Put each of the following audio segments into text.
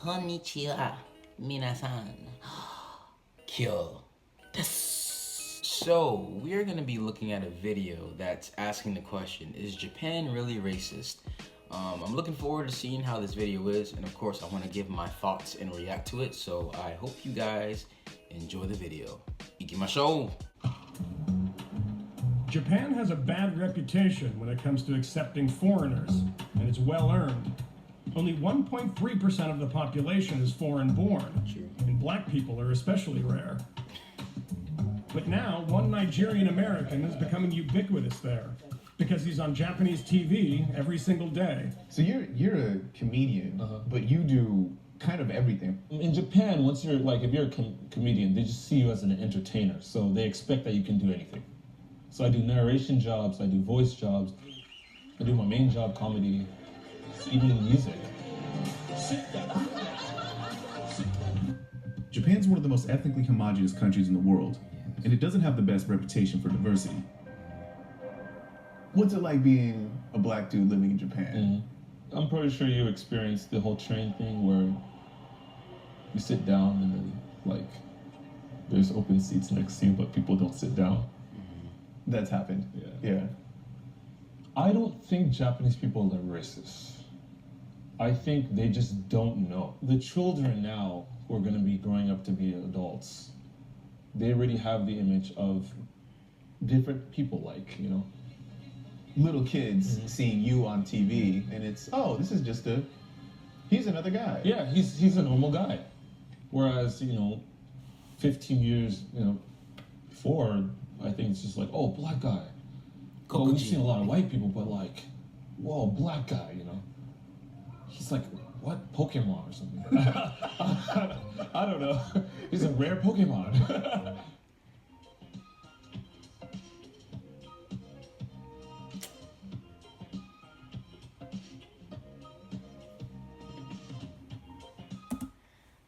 Konnichiwa, minasan. Kyo desu. So, we're gonna be looking at a video that's asking the question, is Japan really racist? I'm looking forward to seeing how this video is, and of course I want to give my thoughts and react to it, so I hope you guys enjoy the video. Ikimashou! Japan has a bad reputation when it comes to accepting foreigners, and it's well earned. Only 1.3% of the population is foreign-born, and black people are especially rare. But now, one Nigerian American is becoming ubiquitous there, because he's on Japanese TV every single day. So you're a comedian, but you do kind of everything. In Japan, once you're if you're a comedian, they just see you as an entertainer, so they expect that you can do anything. So I do narration jobs, I do voice jobs, I do my main job, comedy, even music. Japan's one of the most ethnically homogeneous countries in the world, and it doesn't have the best reputation for diversity. What's it like being a black dude living in Japan? I'm pretty sure you experienced the whole train thing where you sit down and then there's open seats next to you, but people don't sit down. That's happened. Yeah. I don't think Japanese people are racist. I think they just don't know. The children now who are going to be growing up to be adults, they already have the image of different people, Little kids seeing you on TV, and it's, oh, this is just he's another guy. Yeah, he's a normal guy. Whereas, 15 years, before, I think it's just oh, black guy. Well, we've seen a lot of white people, but whoa, black guy, He's what? Pokemon or something. I don't know. He's a rare Pokemon.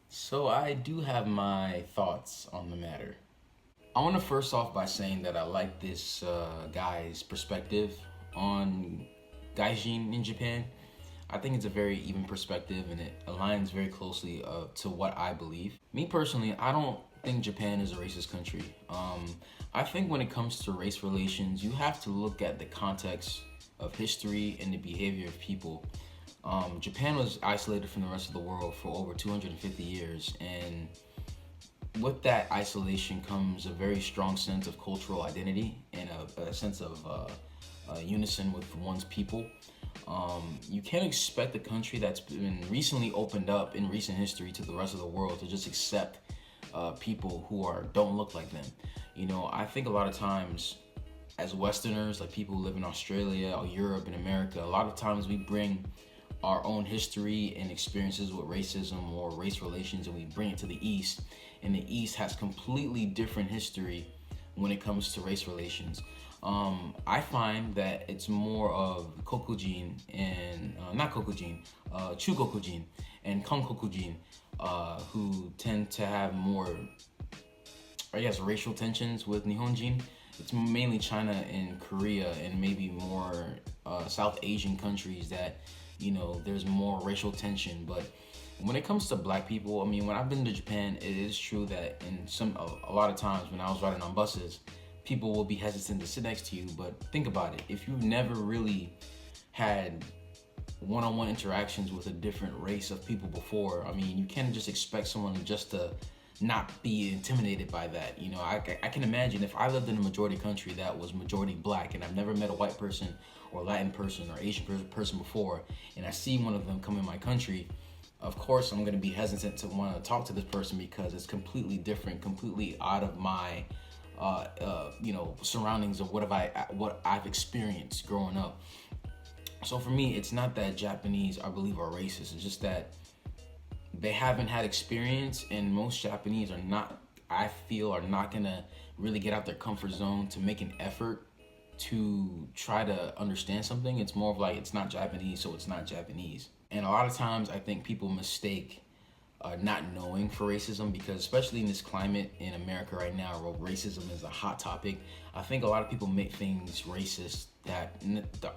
So I do have my thoughts on the matter. I want to first off by saying that I like this guy's perspective on gaijin in Japan. I think it's a very even perspective, and it aligns very closely to what I believe. Me personally, I don't think Japan is a racist country. I think when it comes to race relations, you have to look at the context of history and the behavior of people. Japan was isolated from the rest of the world for over 250 years, and with that isolation comes a very strong sense of cultural identity and a sense of unison with one's people. You can't expect a country that's been recently opened up in recent history to the rest of the world to just accept people who don't look like them. I think a lot of times as Westerners, people who live in Australia or Europe and America, a lot of times we bring our own history and experiences with racism or race relations, and we bring it to the East, and the East has completely different history when it comes to race relations. I find that it's more of Kokujin and Chugokujin and Kankokujin who tend to have more, racial tensions with Nihonjin. It's mainly China and Korea and maybe more South Asian countries that there's more racial tension. But when it comes to black people, when I've been to Japan, it is true that a lot of times when I was riding on buses, people will be hesitant to sit next to you. But think about it, if you've never really had one-on-one interactions with a different race of people before, you can't just expect someone just to not be intimidated by that. I can imagine if I lived in a majority country that was majority black, and I've never met a white person or Latin person or Asian person before, and I see one of them come in my country, of course I'm going to be hesitant to want to talk to this person because it's completely different, completely out of my surroundings of what I've experienced growing up. So for me, it's not that Japanese, I believe, are racist. It's just that they haven't had experience, and most Japanese are not gonna really get out their comfort zone to make an effort to try to understand something. It's more of it's not Japanese, so it's not Japanese. And a lot of times I think people mistake not knowing for racism, because especially in this climate in America right now where racism is a hot topic, I think a lot of people make things racist that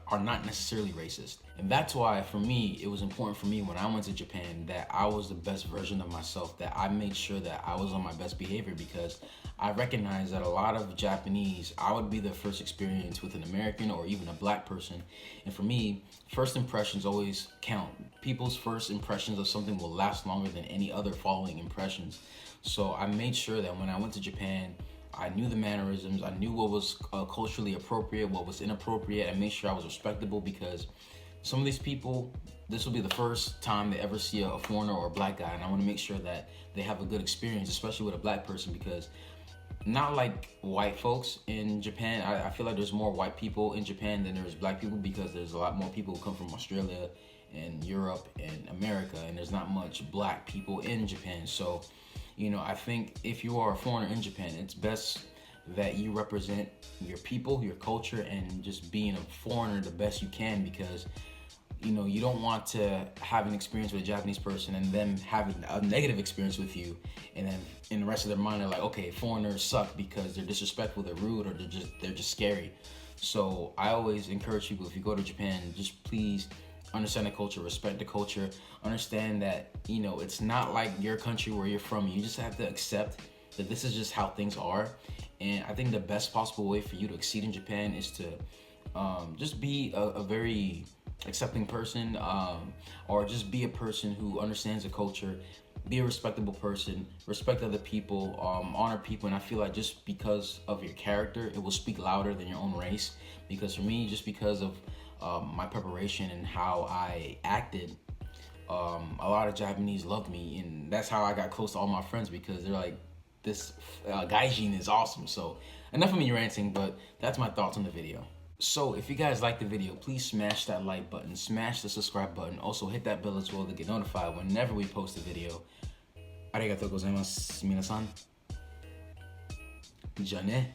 are not necessarily racist. And that's why, for me, it was important for me when I went to Japan that I was the best version of myself, that I made sure that I was on my best behavior, because I recognize that a lot of Japanese, I would be their first experience with an American or even a black person. And for me, first impressions always count. People's first impressions of something will last longer than any other following impressions. So I made sure that when I went to Japan, I knew the mannerisms, I knew what was culturally appropriate, what was inappropriate, and made sure I was respectable, because some of these people, this will be the first time they ever see a foreigner or a black guy, and I want to make sure that they have a good experience, especially with a black person, because not like white folks in Japan, I feel like there's more white people in Japan than there's black people, because there's a lot more people who come from Australia and Europe and America, and there's not much black people in Japan. So, you know, I think if you are a foreigner in Japan, it's best that you represent your people, your culture, and just being a foreigner the best you can, because, you know, you don't want to have an experience with a Japanese person and them having a negative experience with you, and then in the rest of their mind they're like, okay, foreigners suck because they're disrespectful, they're rude, or they're just scary. So I always encourage people, if you go to Japan, just please understand the culture, respect the culture, understand that, you know, it's not like your country where you're from. You just have to accept that this is just how things are. And I think the best possible way for you to exceed in Japan is to just be a very accepting person, or just be a person who understands the culture, be a respectable person, respect other people, honor people. And I feel like just because of your character, it will speak louder than your own race. Because for me, just because of my preparation and how I acted, a lot of Japanese loved me, and that's how I got close to all my friends, because they're like, this gaijin is awesome. So enough of me ranting, but that's my thoughts on the video. So if you guys like the video, please smash that like button, smash the subscribe button, also hit that bell as well to get notified whenever we post a video. Arigatou gozaimasu, minasan. Ja ne.